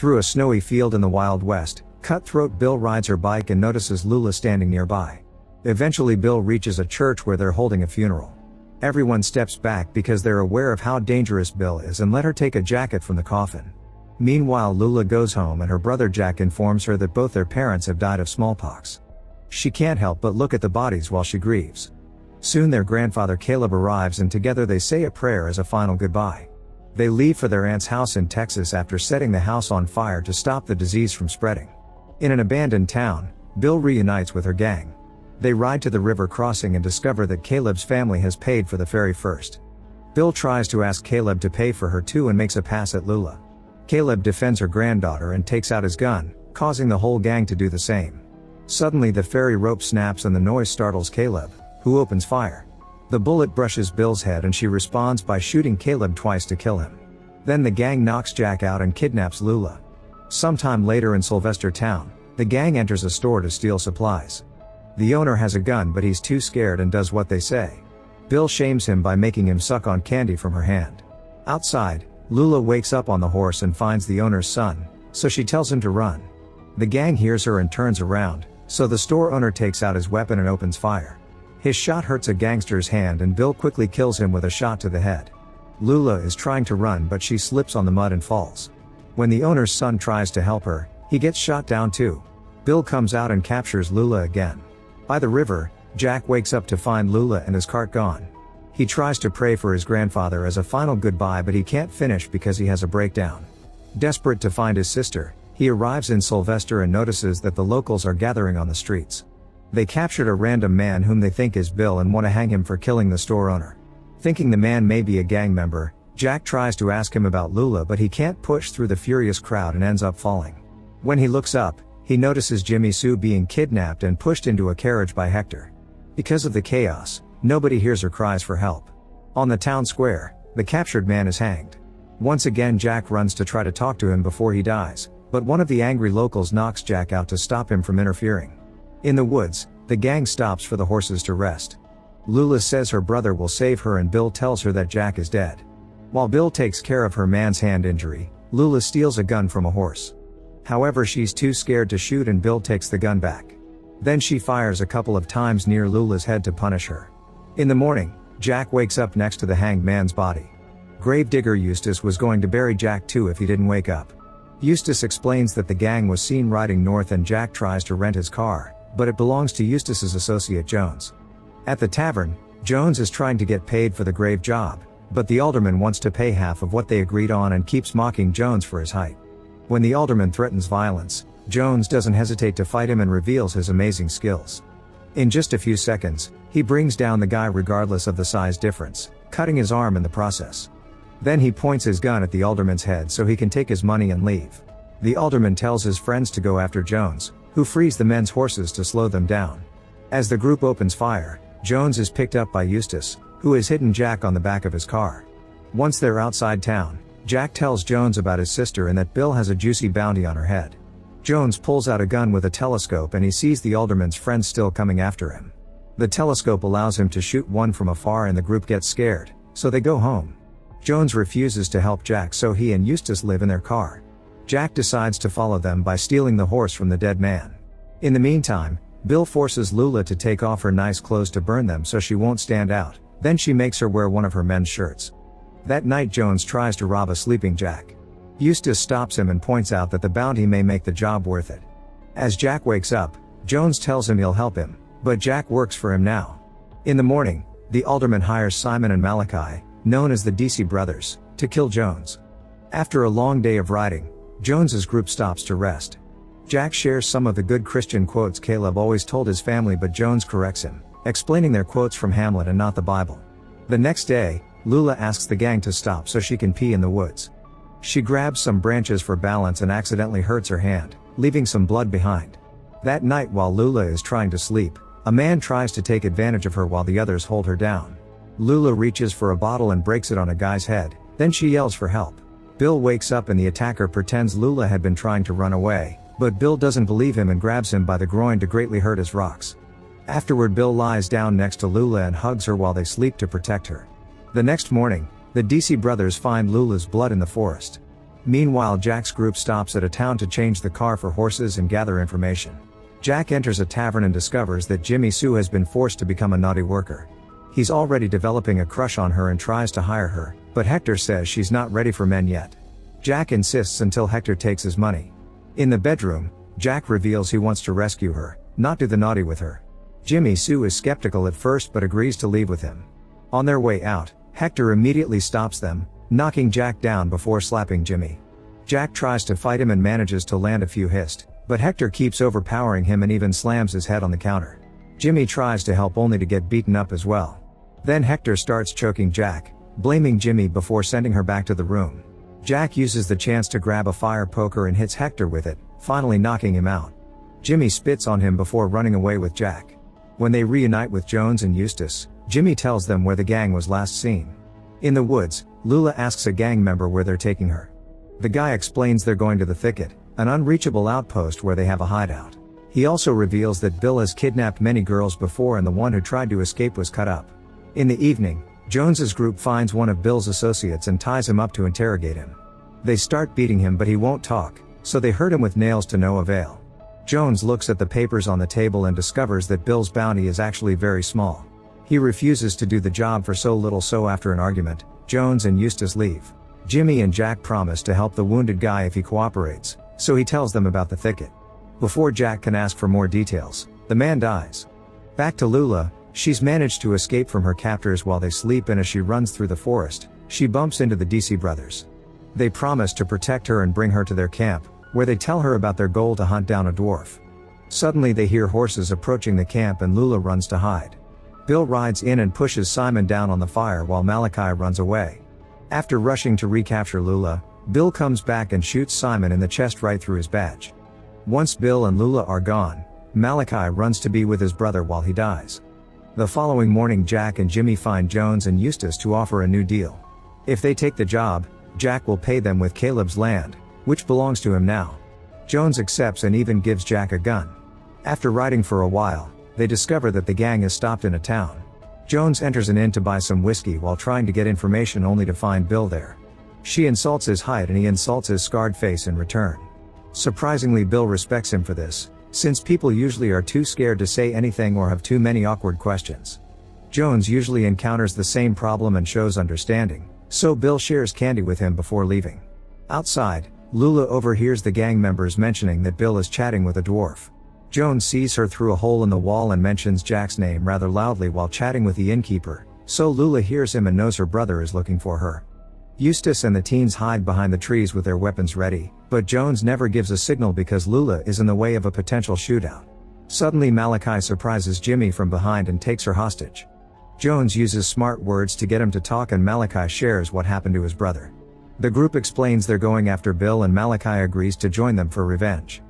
Through a snowy field in the Wild West, Cutthroat Bill rides her bike and notices Lula standing nearby. Eventually Bill reaches a church where they're holding a funeral. Everyone steps back because they're aware of how dangerous Bill is and let her take a jacket from the coffin. Meanwhile Lula goes home and her brother Jack informs her that both their parents have died of smallpox. She can't help but look at the bodies while she grieves. Soon their grandfather Caleb arrives and together they say a prayer as a final goodbye. They leave for their aunt's house in Texas after setting the house on fire to stop the disease from spreading. In an abandoned town, Bill reunites with her gang. They ride to the river crossing and discover that Caleb's family has paid for the ferry first. Bill tries to ask Caleb to pay for her too and makes a pass at Lula. Caleb defends her granddaughter and takes out his gun, causing the whole gang to do the same. Suddenly the ferry rope snaps and the noise startles Caleb, who opens fire. The bullet brushes Bill's head and she responds by shooting Caleb twice to kill him. Then the gang knocks Jack out and kidnaps Lula. Sometime later in Sylvester Town, the gang enters a store to steal supplies. The owner has a gun but he's too scared and does what they say. Bill shames him by making him suck on candy from her hand. Outside, Lula wakes up on the horse and finds the owner's son, so she tells him to run. The gang hears her and turns around, so the store owner takes out his weapon and opens fire. His shot hurts a gangster's hand and Bill quickly kills him with a shot to the head. Lula is trying to run but she slips on the mud and falls. When the owner's son tries to help her, he gets shot down too. Bill comes out and captures Lula again. By the river, Jack wakes up to find Lula and his cart gone. He tries to pray for his grandfather as a final goodbye but he can't finish because he has a breakdown. Desperate to find his sister, he arrives in Sylvester and notices that the locals are gathering on the streets. They captured a random man whom they think is Bill and want to hang him for killing the store owner. Thinking the man may be a gang member, Jack tries to ask him about Lula but he can't push through the furious crowd and ends up falling. When he looks up, he notices Jimmy Sue being kidnapped and pushed into a carriage by Hector. Because of the chaos, nobody hears her cries for help. On the town square, the captured man is hanged. Once again Jack runs to try to talk to him before he dies, but one of the angry locals knocks Jack out to stop him from interfering. In the woods, the gang stops for the horses to rest. Lula says her brother will save her and Bill tells her that Jack is dead. While Bill takes care of her man's hand injury, Lula steals a gun from a horse. However, she's too scared to shoot and Bill takes the gun back. Then she fires a couple of times near Lula's head to punish her. In the morning, Jack wakes up next to the hanged man's body. Gravedigger Eustace was going to bury Jack too if he didn't wake up. Eustace explains that the gang was seen riding north and Jack tries to rent his car, but it belongs to Eustace's associate Jones. At the tavern, Jones is trying to get paid for the grave job, but the alderman wants to pay half of what they agreed on and keeps mocking Jones for his height. When the alderman threatens violence, Jones doesn't hesitate to fight him and reveals his amazing skills. In just a few seconds, he brings down the guy regardless of the size difference, cutting his arm in the process. Then he points his gun at the alderman's head so he can take his money and leave. The alderman tells his friends to go after Jones, who frees the men's horses to slow them down. As the group opens fire, Jones is picked up by Eustace, who has hidden Jack on the back of his car. Once they're outside town, Jack tells Jones about his sister and that Bill has a juicy bounty on her head. Jones pulls out a gun with a telescope and he sees the alderman's friends still coming after him. The telescope allows him to shoot one from afar and the group gets scared, so they go home. Jones refuses to help Jack so he and Eustace live in their car. Jack decides to follow them by stealing the horse from the dead man. In the meantime, Bill forces Lula to take off her nice clothes to burn them so she won't stand out, then she makes her wear one of her men's shirts. That night Jones tries to rob a sleeping Jack. Eustace stops him and points out that the bounty may make the job worth it. As Jack wakes up, Jones tells him he'll help him, but Jack works for him now. In the morning, the alderman hires Simon and Malachi, known as the DC brothers, to kill Jones. After a long day of riding, Jones's group stops to rest. Jack shares some of the good Christian quotes Caleb always told his family but Jones corrects him, explaining they're quotes from Hamlet and not the Bible. The next day, Lula asks the gang to stop so she can pee in the woods. She grabs some branches for balance and accidentally hurts her hand, leaving some blood behind. That night while Lula is trying to sleep, a man tries to take advantage of her while the others hold her down. Lula reaches for a bottle and breaks it on a guy's head, then she yells for help. Bill wakes up and the attacker pretends Lula had been trying to run away, but Bill doesn't believe him and grabs him by the groin to greatly hurt his rocks. Afterward Bill lies down next to Lula and hugs her while they sleep to protect her. The next morning, the DC brothers find Lula's blood in the forest. Meanwhile, Jack's group stops at a town to change the car for horses and gather information. Jack enters a tavern and discovers that Jimmy Sue has been forced to become a naughty worker. He's already developing a crush on her and tries to hire her, but Hector says she's not ready for men yet. Jack insists until Hector takes his money. In the bedroom, Jack reveals he wants to rescue her, not do the naughty with her. Jimmy Sue is skeptical at first but agrees to leave with him. On their way out, Hector immediately stops them, knocking Jack down before slapping Jimmy. Jack tries to fight him and manages to land a few hits, but Hector keeps overpowering him and even slams his head on the counter. Jimmy tries to help only to get beaten up as well. Then Hector starts choking Jack, blaming Jimmy before sending her back to the room. Jack uses the chance to grab a fire poker and hits Hector with it, finally knocking him out. Jimmy spits on him before running away with Jack. When they reunite with Jones and Eustace, Jimmy tells them where the gang was last seen. In the woods, Lula asks a gang member where they're taking her. The guy explains they're going to the thicket, an unreachable outpost where they have a hideout. He also reveals that Bill has kidnapped many girls before and the one who tried to escape was cut up. In the evening, Jones's group finds one of Bill's associates and ties him up to interrogate him. They start beating him but he won't talk, so they hurt him with nails to no avail. Jones looks at the papers on the table and discovers that Bill's bounty is actually very small. He refuses to do the job for so little, so after an argument, Jones and Eustace leave. Jimmy and Jack promise to help the wounded guy if he cooperates, so he tells them about the thicket. Before Jack can ask for more details, the man dies. Back to Lula, she's managed to escape from her captors while they sleep, and as she runs through the forest, she bumps into the DC brothers. They promise to protect her and bring her to their camp, where they tell her about their goal to hunt down a dwarf. Suddenly they hear horses approaching the camp and Lula runs to hide. Bill rides in and pushes Simon down on the fire while Malachi runs away. After rushing to recapture Lula, Bill comes back and shoots Simon in the chest right through his badge. Once Bill and Lula are gone, Malachi runs to be with his brother while he dies. The following morning, Jack and Jimmy find Jones and Eustace to offer a new deal. If they take the job, Jack will pay them with Caleb's land, which belongs to him now. Jones accepts and even gives Jack a gun. After riding for a while, they discover that the gang is stopped in a town. Jones enters an inn to buy some whiskey while trying to get information, only to find Bill there. She insults his height and he insults his scarred face in return. Surprisingly, Bill respects him for this, since people usually are too scared to say anything or have too many awkward questions. Jones usually encounters the same problem and shows understanding, so Bill shares candy with him before leaving. Outside, Lula overhears the gang members mentioning that Bill is chatting with a dwarf. Jones sees her through a hole in the wall and mentions Jack's name rather loudly while chatting with the innkeeper, so Lula hears him and knows her brother is looking for her. Eustace and the teens hide behind the trees with their weapons ready, but Jones never gives a signal because Lula is in the way of a potential shootout. Suddenly Malachi surprises Jimmy from behind and takes her hostage. Jones uses smart words to get him to talk and Malachi shares what happened to his brother. The group explains they're going after Bill and Malachi agrees to join them for revenge.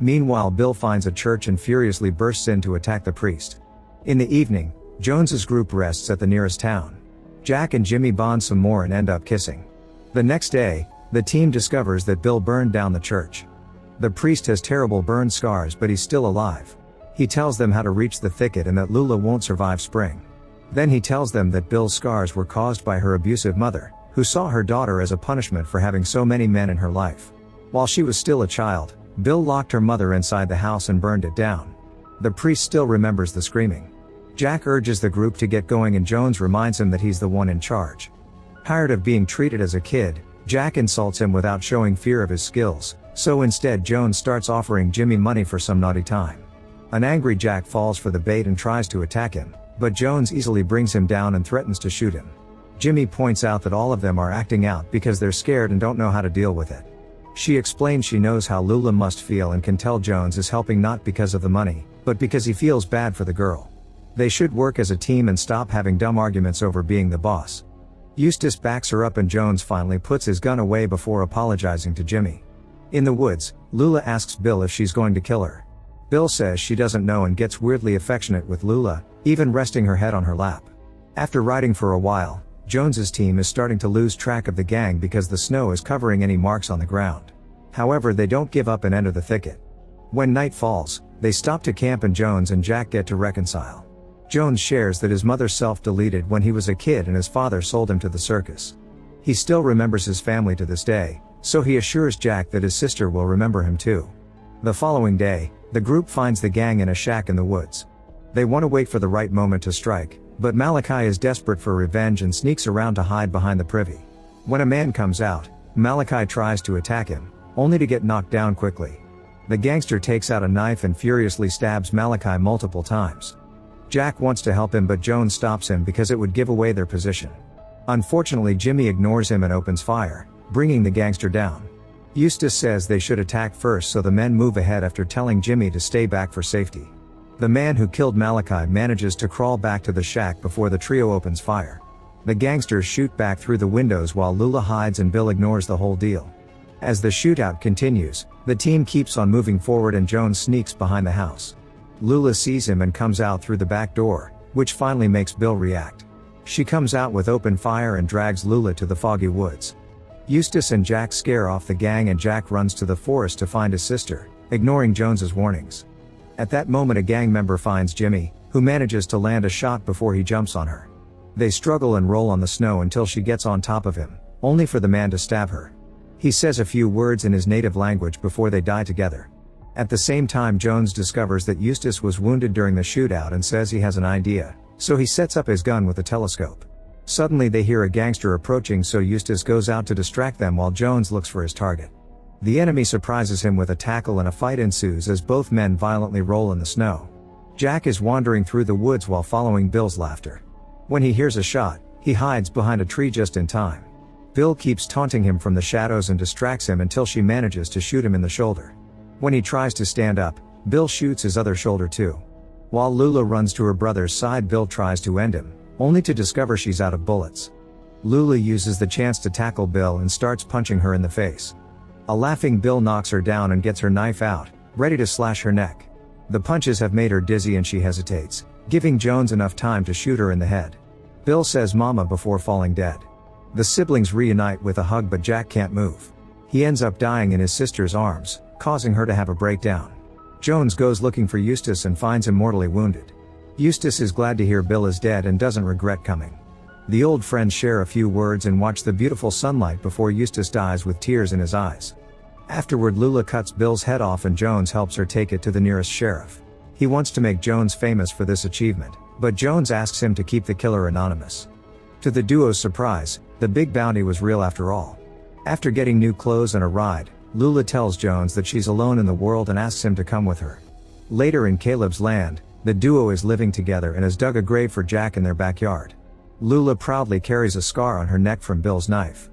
Meanwhile, Bill finds a church and furiously bursts in to attack the priest. In the evening, Jones's group rests at the nearest town. Jack and Jimmy bond some more and end up kissing. The next day, the team discovers that Bill burned down the church. The priest has terrible burn scars but he's still alive. He tells them how to reach the thicket and that Lula won't survive spring. Then he tells them that Bill's scars were caused by her abusive mother, who saw her daughter as a punishment for having so many men in her life. While she was still a child, Bill locked her mother inside the house and burned it down. The priest still remembers the screaming. Jack urges the group to get going and Jones reminds him that he's the one in charge. Tired of being treated as a kid, Jack insults him without showing fear of his skills, so instead Jones starts offering Jimmy money for some naughty time. An angry Jack falls for the bait and tries to attack him, but Jones easily brings him down and threatens to shoot him. Jimmy points out that all of them are acting out because they're scared and don't know how to deal with it. She explains she knows how Lula must feel and can tell Jones is helping not because of the money, but because he feels bad for the girl. They should work as a team and stop having dumb arguments over being the boss. Eustace backs her up and Jones finally puts his gun away before apologizing to Jimmy. In the woods, Lula asks Bill if she's going to kill her. Bill says she doesn't know and gets weirdly affectionate with Lula, even resting her head on her lap. After riding for a while, Jones's team is starting to lose track of the gang because the snow is covering any marks on the ground. However, they don't give up and enter the thicket. When night falls, they stop to camp and Jones and Jack get to reconcile. Jones shares that his mother self-deleted when he was a kid and his father sold him to the circus. He still remembers his family to this day, so he assures Jack that his sister will remember him too. The following day, the group finds the gang in a shack in the woods. They want to wait for the right moment to strike, but Malachi is desperate for revenge and sneaks around to hide behind the privy. When a man comes out, Malachi tries to attack him, only to get knocked down quickly. The gangster takes out a knife and furiously stabs Malachi multiple times. Jack wants to help him, but Jones stops him because it would give away their position. Unfortunately, Jimmy ignores him and opens fire, bringing the gangster down. Eustace says they should attack first, so the men move ahead after telling Jimmy to stay back for safety. The man who killed Malachi manages to crawl back to the shack before the trio opens fire. The gangsters shoot back through the windows while Lula hides and Bill ignores the whole deal. As the shootout continues, the team keeps on moving forward and Jones sneaks behind the house. Lula sees him and comes out through the back door, which finally makes Bill react. She comes out with open fire and drags Lula to the foggy woods. Eustace and Jack scare off the gang and Jack runs to the forest to find his sister, ignoring Jones's warnings. At that moment, a gang member finds Jimmy, who manages to land a shot before he jumps on her. They struggle and roll on the snow until she gets on top of him, only for the man to stab her. He says a few words in his native language before they die together. At the same time, Jones discovers that Eustace was wounded during the shootout and says he has an idea, so he sets up his gun with a telescope. Suddenly they hear a gangster approaching, so Eustace goes out to distract them while Jones looks for his target. The enemy surprises him with a tackle and a fight ensues as both men violently roll in the snow. Jack is wandering through the woods while following Bill's laughter. When he hears a shot, he hides behind a tree just in time. Bill keeps taunting him from the shadows and distracts him until she manages to shoot him in the shoulder. When he tries to stand up, Bill shoots his other shoulder too. While Lula runs to her brother's side, Bill tries to end him, only to discover she's out of bullets. Lula uses the chance to tackle Bill and starts punching her in the face. A laughing Bill knocks her down and gets her knife out, ready to slash her neck. The punches have made her dizzy and she hesitates, giving Jones enough time to shoot her in the head. Bill says "Mama" before falling dead. The siblings reunite with a hug, but Jack can't move. He ends up dying in his sister's arms, causing her to have a breakdown. Jones goes looking for Eustace and finds him mortally wounded. Eustace is glad to hear Bill is dead and doesn't regret coming. The old friends share a few words and watch the beautiful sunlight before Eustace dies with tears in his eyes. Afterward, Lula cuts Bill's head off and Jones helps her take it to the nearest sheriff. He wants to make Jones famous for this achievement, but Jones asks him to keep the killer anonymous. To the duo's surprise, the big bounty was real after all. After getting new clothes and a ride, Lula tells Jones that she's alone in the world and asks him to come with her. Later in Caleb's land, the duo is living together and has dug a grave for Jack in their backyard. Lula proudly carries a scar on her neck from Bill's knife.